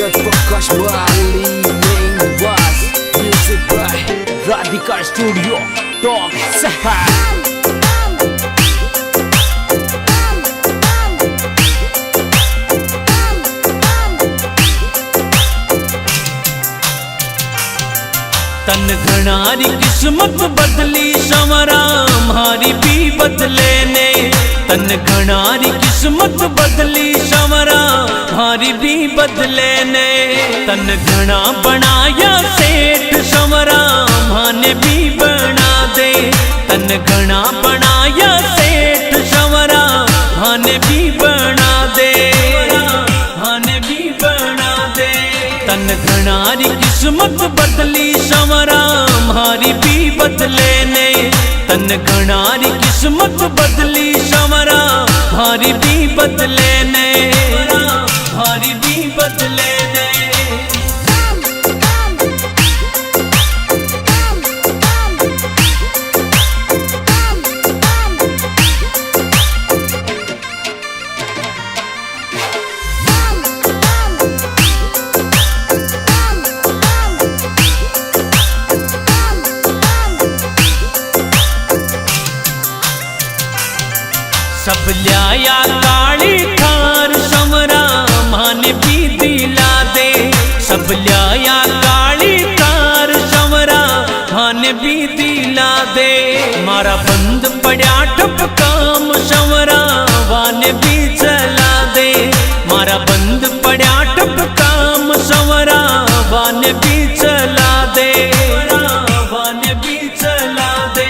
Directed Prakash Bali, main was music by Radhika Studio, Talk Sahar. तन घनारी किस्मत बदली संवरा हमारी भी बदले ने। तन घनारी किस्मत बदली संवरा हमारी भी बदले ने। तन घना बनाया सेठ संवरा माने भी बना दे। तन घना बनाया सेठ संवरा माने भी बना दे। माने भी बना दे। तन घनारी किस्मत बदली संवरा हमारी भी बदले ने। तन घनारी किस्मत बदली संवरा हमारी भी बदले ने। हमारी भी बदले ने। सब लिया काली थार संवरा माने भी दिला दे। सब लिया काली थार संवरा माने भी दिला दे। मारा बंद पड़ा ठप काम संवरा वाने भी चला दे। मारा बंद पड़ा ठप काम संवरा वाने भी चला दे। वाने भी चला दे।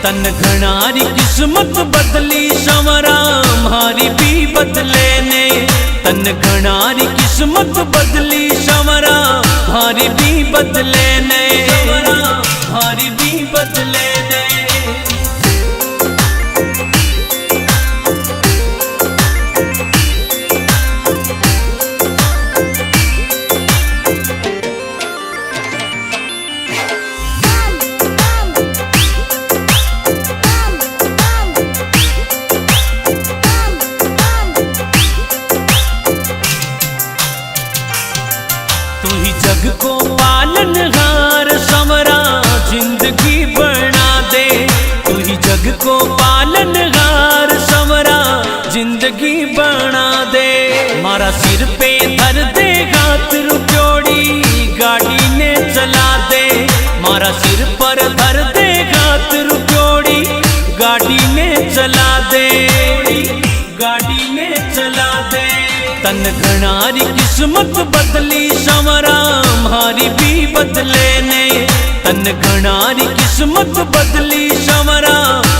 तन घनारी किस्मत बदली संवरा हमारी भी बदले ने। तन घनारी किस्मत बदली संवरा हमारी भी बदले ने। हमारी भी बदले ने। जग को पालनहार संवरा जिंदगी बना दे। तू ही जग को पालनहार संवरा जिंदगी बना दे। मारा सिर पे धर दे हाथ रुपयोड़ी गाड़ी ने चला दे। मारा सिर पर धर दे हाथ रुपयोड़ी गाड़ी ने चला दे। गाड़ी ने चला दे। तन घनारी किस्मत बदली संवरा हमारी भी बदले ने। तन घनारी किस्मत बदली संवरा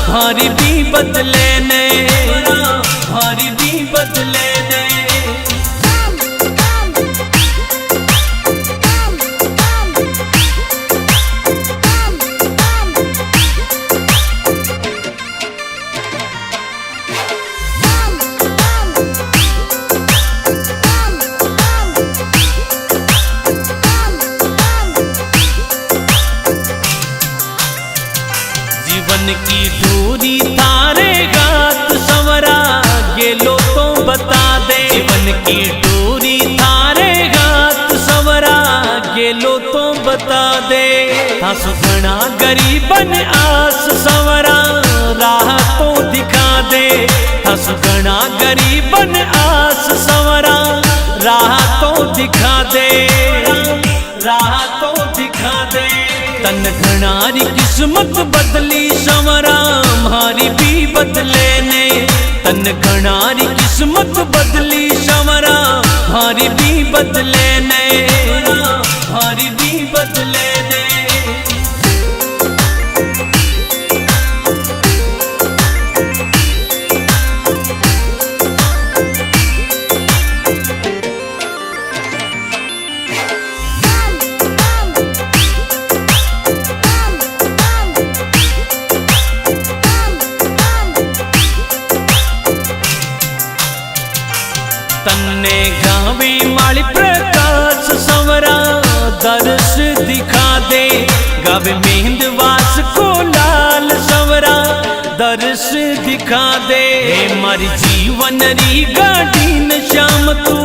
हमारी भी बदले ने। हमारी भी बदले ने। जीवन की दूरी थारे गात संवरा गेलो तो बता दे। जीवन की दूरी थारे गात संवरा गेलो तो बता दे। हंसु घना गरीबन आस संवरा राह तो दिखा दे। हंसु घना गरीबन आस संवरा राह तो दिखा दे। राह तो दिखा दे। तन घनारी किस्मत बदली संवरा हमारी भी बदले ने। तन घनारी किस्मत बदली संवरा हमारी भी बदले ने। हमारी भी बदले ने। तन्ने गावे माली प्रकाश संवरा दर्श दिखा दे। गावे मेहंद वास को लाल संवरा दर्श दिखा दे। मारी जीवन री गाड़ी न श्याम तू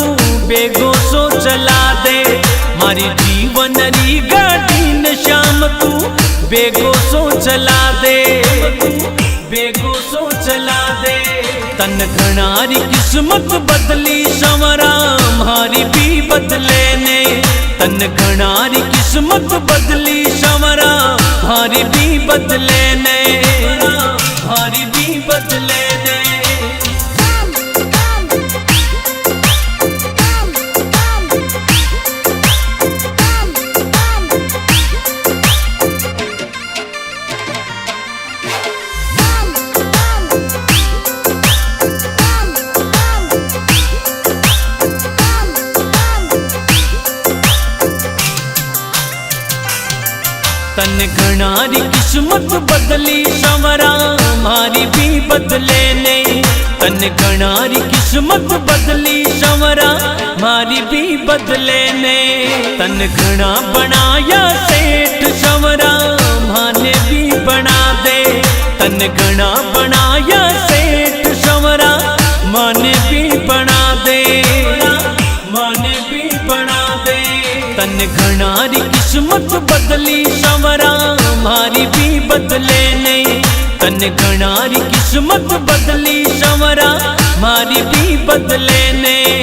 बेगो सो चला दे। मारी जीवन री गाड़ी न श्याम तू बेगो सो चला दे। बेगो सो चला दे। तन घणारी किस्मत बदली संवरा मारी भी बदले ने। तन घणारी किस्मत बदली संवरा मारी भी बदले ने। मारी भी बदले ने। तन घणारी किस्मत बदली संवरा मारी भी बदले ने। तन घणारी किस्मत बदली संवरा मारी भी बदले ने। तन घना बनाया सेठ संवरा माने भी बना दे। तन घना बनाया सेठ संवरा माने भी बना दे। माने भी बना दे। तन घणारी किस्मत बदली संवरा मारी भी बदले ने। तन घणारी किस्मत बदली संवरा मारी भी बदले ने।